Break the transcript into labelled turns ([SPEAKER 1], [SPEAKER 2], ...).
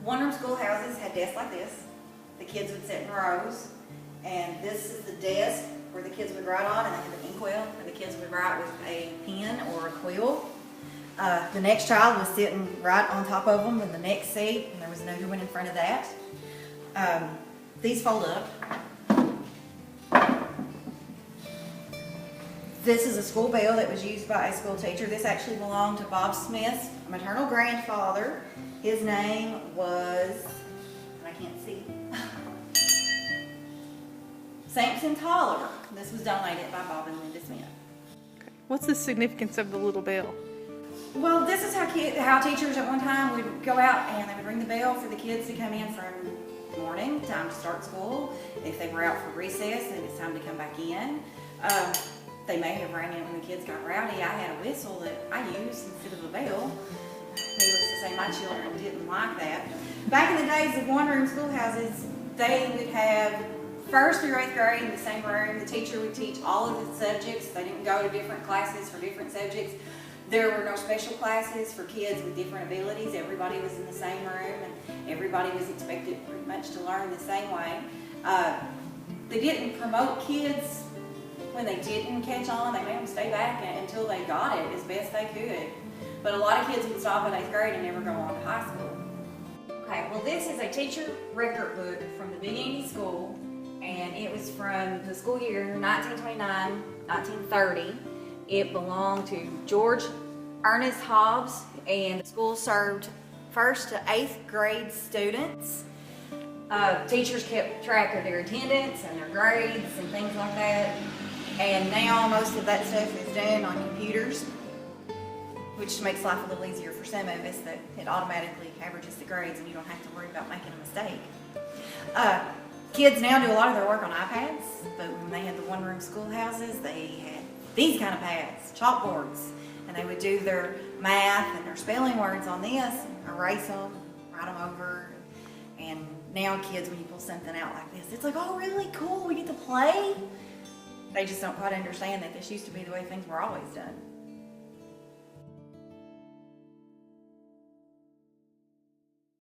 [SPEAKER 1] One-room schoolhouses had desks like this. The kids would sit in rows, and this is the desk where the kids would write on, and they had an inkwell where the kids would write with a pen or a quill. The next child was sitting right on top of them in the next seat, and there was another one in front of that. These fold up. This is a school bell that was used by a school teacher. This actually belonged to Bob Smith's maternal grandfather. His name was, I can't see, Samson Toller. This was donated by Bob and Linda Smith.
[SPEAKER 2] Okay. What's the significance of the little bell?
[SPEAKER 1] Well, this is how teachers at one time would go out and they would ring the bell for the kids to come in from morning, time to start school. If they were out for recess and it's time to come back in. They may have rang it when the kids got rowdy. I had a whistle that I used instead of a bell. Needless to say, my children didn't like that. Back in the days of one-room schoolhouses, they would have 1st through 8th grade in the same room. The teacher would teach all of the subjects. They didn't go to different classes for different subjects. There were no special classes for kids with different abilities. Everybody was in the same room, and everybody was expected pretty much to learn the same way. They didn't promote kids when they didn't catch on. They made them stay back until they got it as best they could. But a lot of kids would stop at 8th grade and never go on to high school. Okay, well, this is a teacher record book from the Big Andy School, and it was from the school year 1929-1930. It belonged to George Ernest Hobbs, and the school served 1st to 8th grade students. Teachers kept track of their attendance and their grades and things like that. And now most of that stuff is done on computers, which makes life a little easier for some of us, that it automatically averages the grades and you don't have to worry about making a mistake. Kids now do a lot of their work on iPads, but when they had the one-room schoolhouses, they had these kind of pads, chalkboards, and they would do their math and their spelling words on this, erase them, write them over. And now kids, when you pull something out like this, it's like, oh, really cool, we get to play? They just don't quite understand that this used to be the way things were always done.